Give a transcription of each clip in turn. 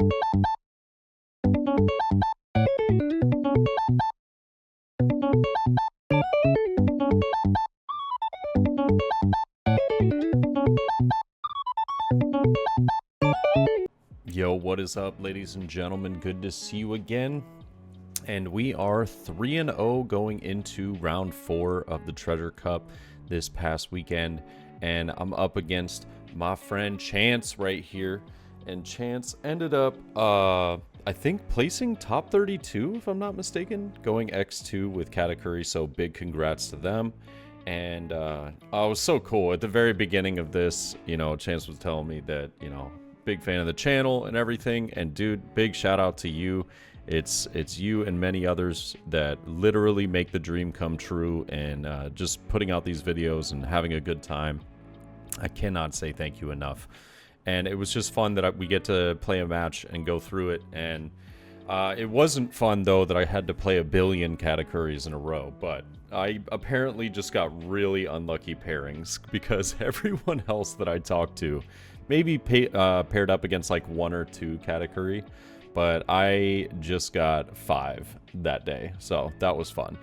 Yo, what is up, ladies and gentlemen? Good to see you again. And we are 3-0 going into round 4 of the Treasure Cup this past weekend. And I'm up against my friend Chance right here. And Chance ended up, I think, placing top 32, if I'm not mistaken, going X2 with Katakuri. So big congrats to them. And it was so cool. At the very beginning of this, you know, Chance was telling me that, you know, big fan of the channel and everything. And dude, big shout out to you. It's you and many others that literally make the dream come true, and just putting out these videos and having a good time. I cannot say thank you enough. And it was just fun that we get to play a match and go through it. And it wasn't fun though that I had to play a billion Katakuris in a row, but I apparently just got really unlucky pairings because everyone else that I talked to maybe paired up against like 1 or 2 Katakuri, but I just got 5 that day, so that was fun.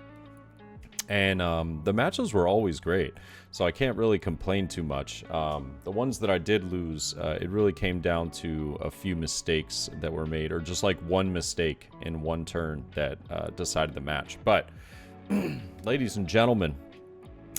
And the matches were always great, so I can't really complain too much. The ones that I did lose, it really came down to a few mistakes that were made, or just like one mistake in one turn that decided the match. But ladies and gentlemen,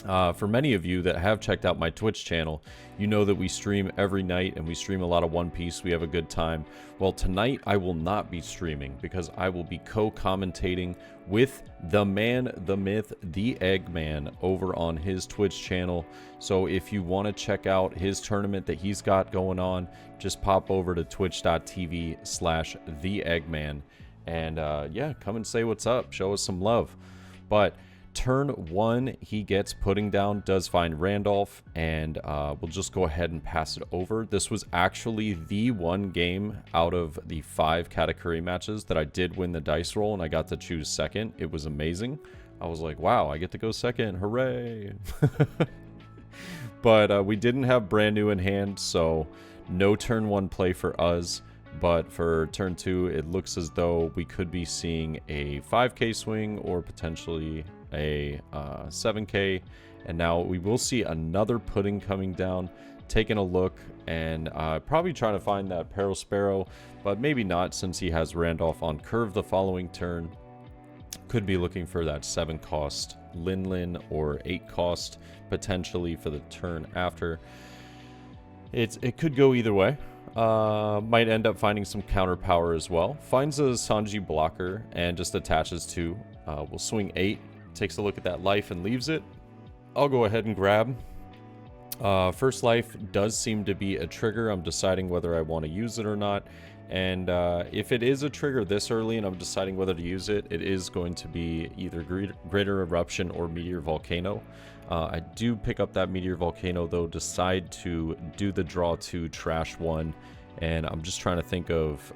for many of you that have checked out my Twitch channel, you know that we stream every night and we stream a lot of One Piece. We have a good time. Well, tonight I will not be streaming because I will be co-commentating with the man, the myth, the Eggman over on his Twitch channel. So if you want to check out his tournament that he's got going on, just pop over to twitch.tv/theeggman and yeah, come and say what's up. Show us some love. But turn 1, he gets putting down, does find Randolph, and we'll just go ahead and pass it over. This was actually the one game out of the 5 Katakuri matches that I did win the dice roll, and I got to choose second. It was amazing. I was like, wow, I get to go second. Hooray. But we didn't have brand new in hand, so no turn 1 play for us. But for turn 2, it looks as though we could be seeing a 5k swing or potentially a 7k. And now we will see another pudding coming down. Taking a look and probably trying to find that Peril Sparrow, but maybe not since he has Randolph on curve the following turn. Could be looking for that 7 cost Lin or 8 cost potentially for the turn after. It could go either way. Might end up finding some counter power as well. Finds a Sanji blocker and just attaches 2. We'll swing 8. Takes a look at that life and leaves it. I'll go ahead and grab. First life does seem to be a trigger. I'm deciding whether I want to use it or not. And if it is a trigger this early and I'm deciding whether to use it, it is going to be either Greater Eruption or Meteor Volcano. I do pick up that Meteor Volcano though, decide to do the draw 2, trash 1, and I'm just trying to think of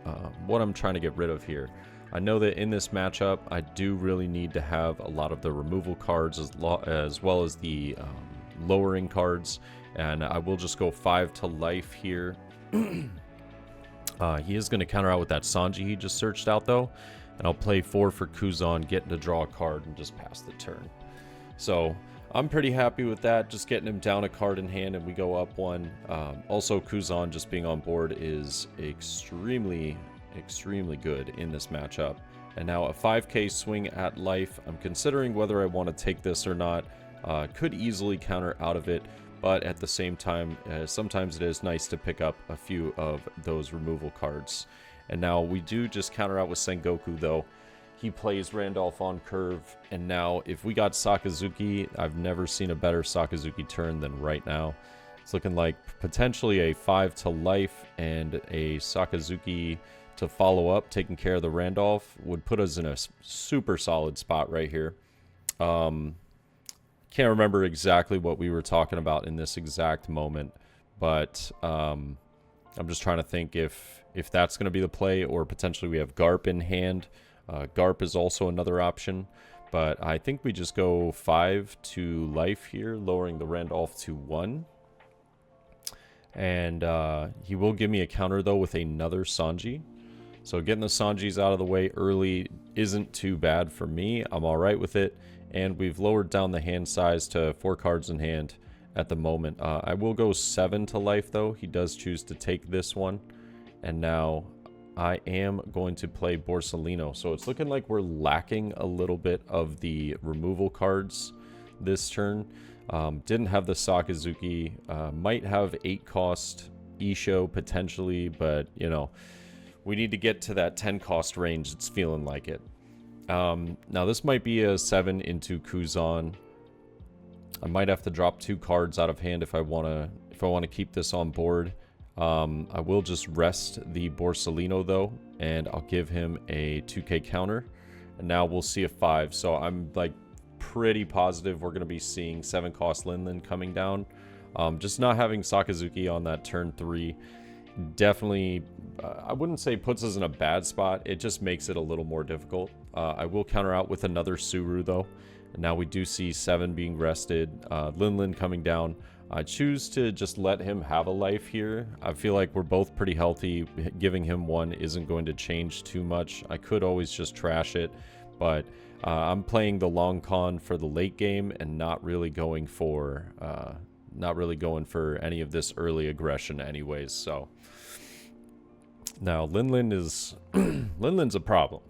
what I'm trying to get rid of here. I know that in this matchup, I do really need to have a lot of the removal cards as well as the lowering cards, and I will just go 5 to life here. He is going to counter out with that Sanji he just searched out though, and I'll play 4 for Kuzan, getting to draw a card and just pass the turn. So I'm pretty happy with that, just getting him down a card in hand and we go up 1. Also, Kuzan just being on board is extremely good in this matchup. And now a 5k swing at life. I'm considering whether I want to take this or not. Could easily counter out of it, but at the same time, sometimes it is nice to pick up a few of those removal cards. And now we do just counter out with Sengoku though. He plays Randolph on curve, and now if we got Sakazuki, I've never seen a better Sakazuki turn than right now. It's looking like potentially a 5 to life and a Sakazuki to follow up, taking care of the Randolph would put us in a super solid spot right here. Can't remember exactly what we were talking about in this exact moment, but I'm just trying to think if that's going to be the play, or potentially we have Garp in hand. Garp is also another option, but I think we just go 5 to life here, lowering the Randolph to 1. And he will give me a counter though with another Sanji. So getting the Sanjis out of the way early isn't too bad for me. I'm all right with it. And we've lowered down the hand size to 4 cards in hand at the moment. I will go 7 to life, though. He does choose to take this one. And now I am going to play Borsalino. So it's looking like we're lacking a little bit of the removal cards this turn. Didn't have the Sakazuki. Might have 8 cost Isho potentially, but you know, we need to get to that 10 cost range. It's feeling like it. Now this might be a 7 into Kuzan. I might have to drop 2 cards out of hand if I want to keep this on board. I will just rest the Borsalino though, and I'll give him a 2k counter. And now we'll see a 5. So I'm like pretty positive we're going to be seeing 7 cost Linlin coming down. Just not having Sakazuki on that turn 3 definitely, I wouldn't say puts us in a bad spot. It just makes it a little more difficult. I will counter out with another Suru though. And now we do see 7 being rested. Linlin coming down. I choose to just let him have a life here. I feel like we're both pretty healthy. Giving him 1 isn't going to change too much. I could always just trash it, but I'm playing the long con for the late game and not really going for any of this early aggression anyways. So now Linlin's a problem.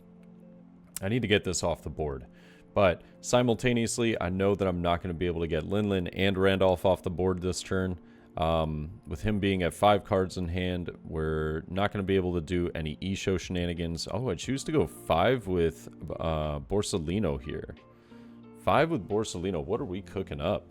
I need to get this off the board. But simultaneously, I know that I'm not going to be able to get Linlin and Randolph off the board this turn. With him being at 5 cards in hand, we're not going to be able to do any Isho shenanigans. Oh, I choose to go 5 with Borsalino here. 5 with Borsalino. What are we cooking up?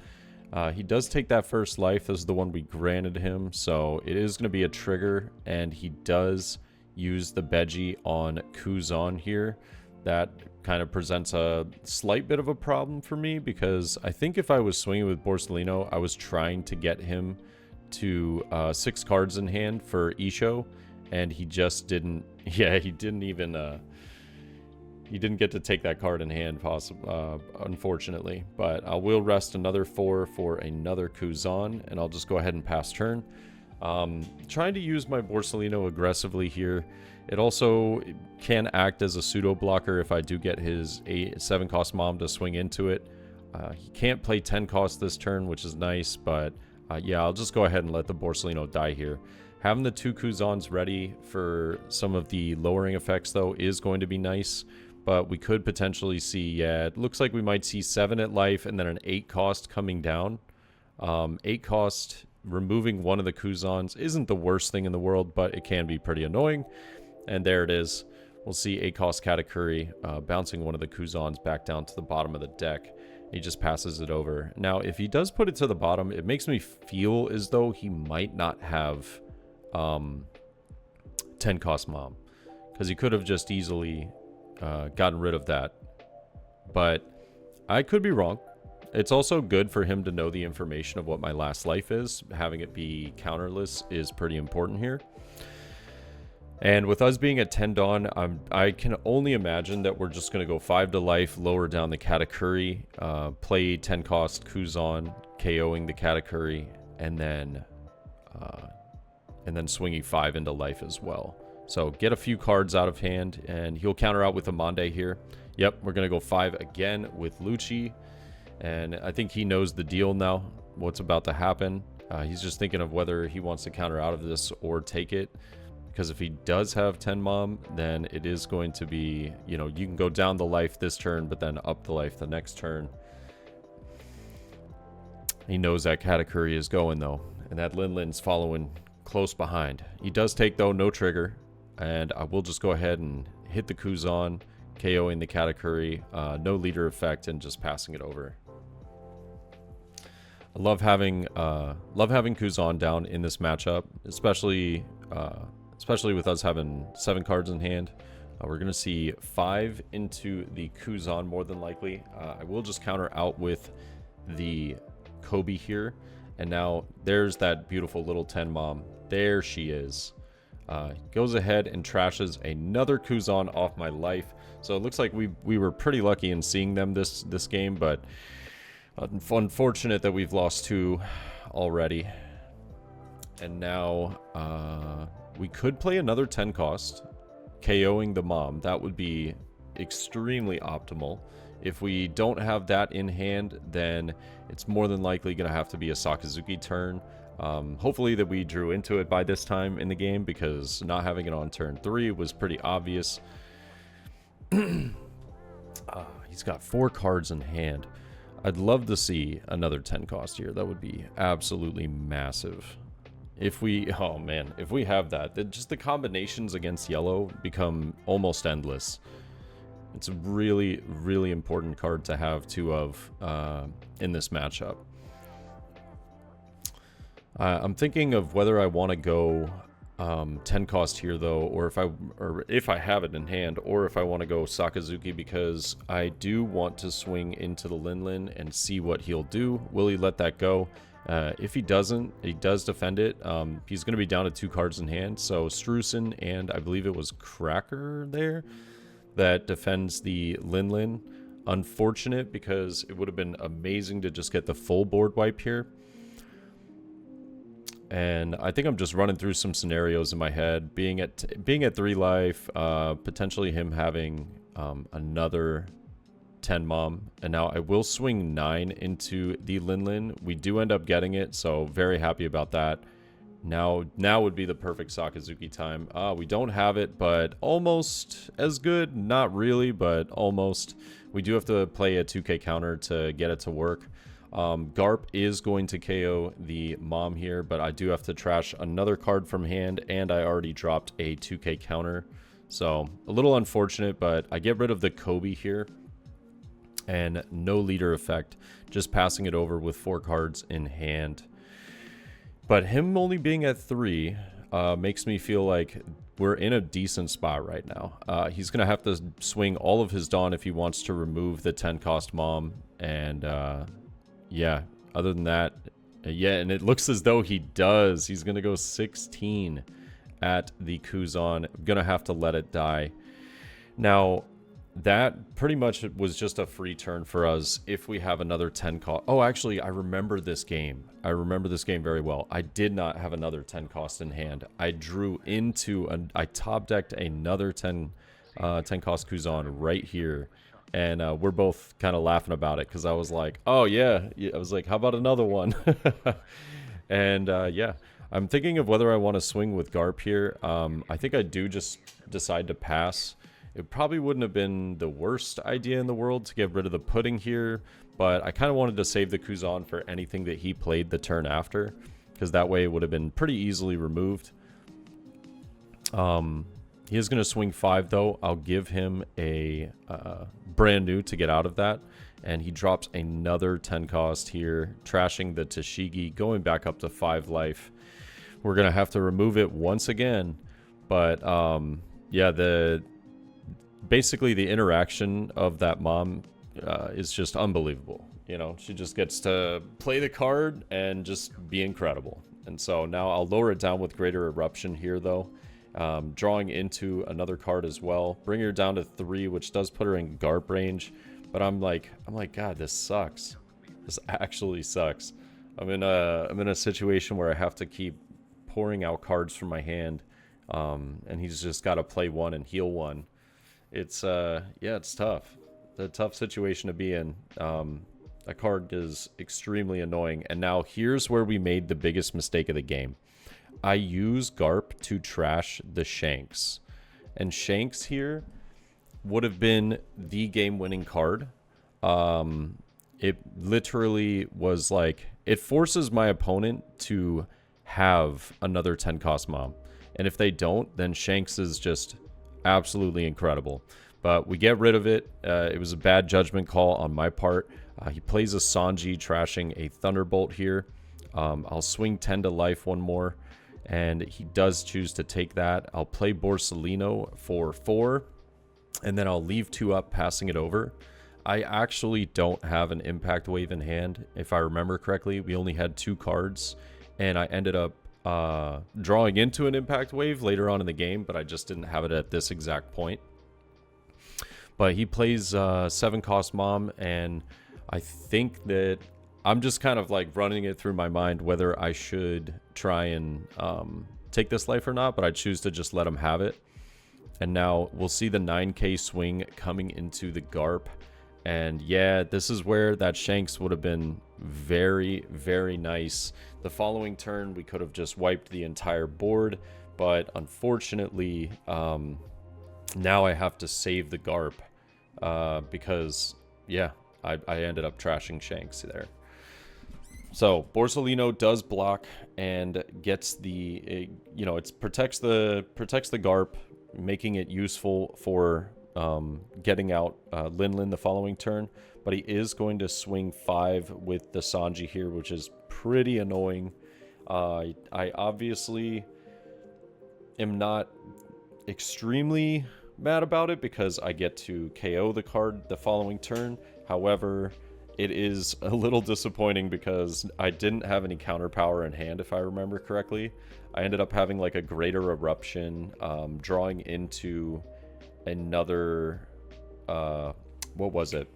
He does take that first life. This is the one we granted him. So it is going to be a trigger. And he does use the Beji on Kuzan here. That kind of presents a slight bit of a problem for me, because I think if I was swinging with Borsalino, I was trying to get him to 6 cards in hand for Isho, and he just didn't. Yeah, he didn't even. He didn't get to take that card in hand, unfortunately. But I will rest another 4 for another Kuzan, and I'll just go ahead and pass turn. Trying to use my Borsalino aggressively here. It also can act as a pseudo blocker if I do get his 7 cost mom to swing into it. He can't play 10 cost this turn, which is nice, but yeah, I'll just go ahead and let the Borsalino die here. Having the 2 Kuzans ready for some of the lowering effects though is going to be nice, but we could potentially see, yeah, it looks like we might see 7 at life and then an 8 cost coming down. 8 cost, removing one of the Kuzans isn't the worst thing in the world, but it can be pretty annoying. And there it is. We'll see 8 cost Katakuri bouncing one of the Kuzans back down to the bottom of the deck. He just passes it over. Now, if he does put it to the bottom, it makes me feel as though he might not have 10 cost mom, because he could have just easily gotten rid of that. But I could be wrong. It's also good for him to know the information of what my last life is. Having it be counterless is pretty important here. And with us being at 10 Dawn, I can only imagine that we're just going to go 5 to life, lower down the Katakuri, play 10 cost Kuzan, KOing the Katakuri, and then swinging 5 into life as well. So get a few cards out of hand, and he'll counter out with Amande here. Yep, we're going to go 5 again with Lucci. And I think he knows the deal now, what's about to happen. He's just thinking of whether he wants to counter out of this or take it. Because if he does have 10 mom, then it is going to be, you know, you can go down the life this turn, but then up the life the next turn. He knows that Katakuri is going, though. And that Linlin's following close behind. He does take, though, no trigger. And I will just go ahead and hit the Kuzan, KOing the Katakuri. No leader effect and just passing it over. I love having Kuzan down in this matchup, especially with us having 7 cards in hand. We're going to see 5 into the Kuzan more than likely. I will just counter out with the Kobe here. And now there's that beautiful little 10 mom. There she is. Goes ahead and trashes another Kuzan off my life. So it looks like we were pretty lucky in seeing them this game, but unfortunate that we've lost 2 already. And now we could play another 10 cost KOing the mom. That would be extremely optimal. If we don't have that in hand, then it's more than likely going to have to be a Sakazuki turn. Hopefully that we drew into it by this time in the game, because not having it on turn 3 was pretty obvious. He's got 4 cards in hand. I'd love to see another 10 cost here. That would be absolutely massive. If we, oh man, if we have that, then just the combinations against yellow become almost endless. It's a really, really important card to have 2 of in this matchup. I'm thinking of whether I want to go 10 cost here though, or if I have it in hand, or if I want to go Sakazuki, because I do want to swing into the Lin and see what he'll do. Will he let that go? If he doesn't, he does defend it. He's going to be down to 2 cards in hand. So Strusen and I believe it was Cracker there that defends the Lin. Unfortunate, because it would have been amazing to just get the full board wipe here. And I think I'm just running through some scenarios in my head. Being at 3 life, potentially him having another 10 mom, and now I will swing 9 into the Lin. We do end up getting it, so very happy about that. Now would be the perfect Sakazuki time. We don't have it, but almost as good. Not really, but almost. We do have to play a 2k counter to get it to work. Garp is going to KO the mom here, but I do have to trash another card from hand, and I already dropped a 2k counter. So a little unfortunate, but I get rid of the Kobe here. And no leader effect, just passing it over with 4 cards in hand. But him only being at 3 makes me feel like we're in a decent spot right now. He's going to have to swing all of his Dawn if he wants to remove the 10 cost mom. And yeah, other than that, yeah, and it looks as though he does. He's going to go 16 at the Kuzan. I'm going to have to let it die. Now, that pretty much was just a free turn for us if we have another 10 cost. Oh, actually, I remember this game. I remember this game very well. I did not have another 10 cost in hand. I drew into, I top decked another 10 cost Kuzan right here. And we're both kind of laughing about it because I was like, oh, yeah. I was like, how about another one? And yeah, I'm thinking of whether I want to swing with Garp here. I think I do just decide to pass. It probably wouldn't have been the worst idea in the world to get rid of the pudding here, but I kind of wanted to save the Kuzan for anything that he played the turn after, because that way it would have been pretty easily removed. He is going to swing 5 though. I'll give him a brand new to get out of that, and he drops another 10 cost here, trashing the Tashigi, going back up to 5 life. We're going to have to remove it once again, but yeah, basically the interaction of that mom is just unbelievable. You know, she just gets to play the card and just be incredible. And so now I'll lower it down with Greater Eruption here though, drawing into another card as well, bring her down to 3, which does put her in Garp range. But I'm like, God, this sucks. This actually sucks. I'm in a situation where I have to keep pouring out cards from my hand, and he's just got to play 1 and heal 1. It's yeah, it's tough. It's a tough situation to be in. A card is extremely annoying. And now here's where we made the biggest mistake of the game. I use Garp to trash the Shanks. And Shanks here would have been the game-winning card. It literally was like, it forces my opponent to have another 10 cost mom. And if they don't, then Shanks is just absolutely incredible. But we get rid of it. It was a bad judgment call on my part. He plays a Sanji, trashing a Thunderbolt here. I'll swing 10 to life one more, and he does choose to take that. I'll play Borsalino for 4, and then I'll leave 2 up, passing it over. I actually don't have an Impact Wave in hand, if I remember correctly. We only had 2 cards, and I ended up drawing into an Impact Wave later on in the game, but I just didn't have it at this exact point. But he plays 7 cost mom, and I think that I'm just kind of like running it through my mind whether I should try and take this life or not, but I choose to just let him have it. And now we'll see the 9k swing coming into the Garp. And yeah, this is where that Shanks would have been very, very nice. The following turn, we could have just wiped the entire board. But unfortunately, now I have to save the Garp. Because, yeah, I ended up trashing Shanks there. So Borsalino does block and gets the, you know, it protects the Garp, making it useful for getting out Linlin the following turn. But he is going to swing 5 with the Sanji here, which is pretty annoying. I obviously am not extremely mad about it because I get to KO the card the following turn. However, it is a little disappointing because I didn't have any counter power in hand, if I remember correctly. I ended up having like a Greater Eruption, drawing into another, what was it?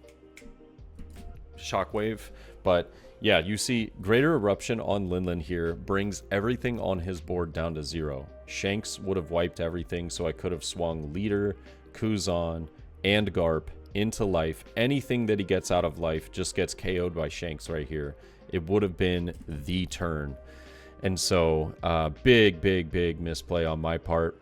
Shockwave. But yeah, you see Greater Eruption on Linlin here brings everything on his board down to 0. Shanks would have wiped everything, so I could have swung Leader, Kuzan, and Garp into life. Anything that he gets out of life just gets KO'd by Shanks right here. It would have been the turn. And so, big misplay on my part.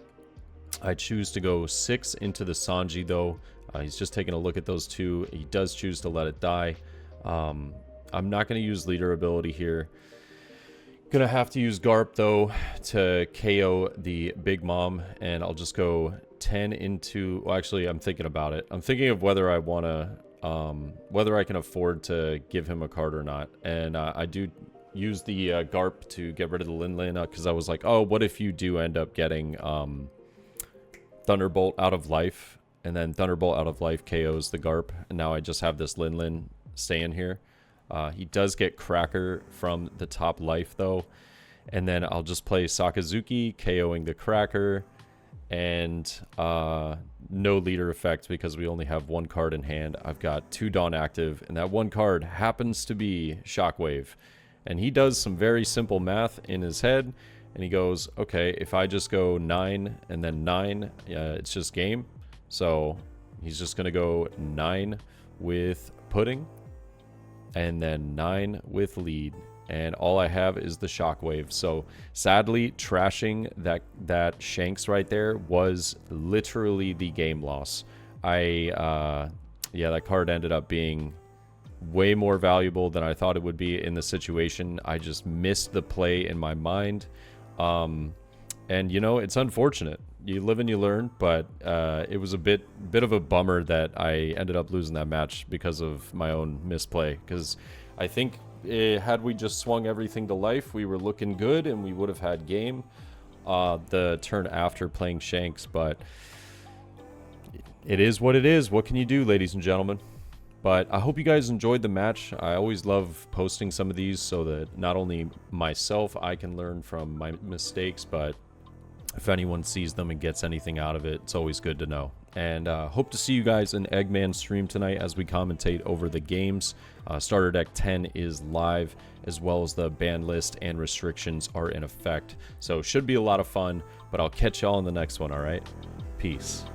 I choose to go 6 into the Sanji, though. He's just taking a look at those 2. He does choose to let it die. I'm not going to use Leader ability here. Gonna have to use Garp, though, to KO the Big Mom, and I'll just go 10 into... Well, actually, I'm thinking about it. I'm thinking of whether I want to... whether I can afford to give him a card or not. And I do use the Garp to get rid of the Linlin, because I was like, oh, what if you do end up getting Thunderbolt out of life, and then Thunderbolt out of life KOs the Garp, and now I just have this Linlin staying here. He does get Cracker from the top life, though. And then I'll just play Sakazuki, KOing the Cracker. And no Leader effect because we only have 1 card in hand. I've got 2 Dawn active, and that 1 card happens to be Shockwave. And he does some very simple math in his head. And he goes, okay, if I just go 9 and then 9, it's just game. So he's just going to go 9 with Pudding. And then 9 with Lead, and all I have is the Shockwave. So sadly, trashing that Shanks right there was literally the game loss. Yeah, that card ended up being way more valuable than I thought it would be in the situation. I just missed the play in my mind, and you know, it's unfortunate. You live and you learn, but it was a bit of a bummer that I ended up losing that match because of my own misplay. Because I think had we just swung everything to life, we were looking good and we would have had game the turn after playing Shanks. But it is what it is. What can you do, ladies and gentlemen? But I hope you guys enjoyed the match. I always love posting some of these so that not only myself, I can learn from my mistakes, but if anyone sees them and gets anything out of it, it's always good to know. And hope to see you guys in Eggman stream tonight as we commentate over the games. Starter Deck 10 is live, as well as the ban list and restrictions are in effect. So should be a lot of fun, but I'll catch y'all in the next one, all right? Peace.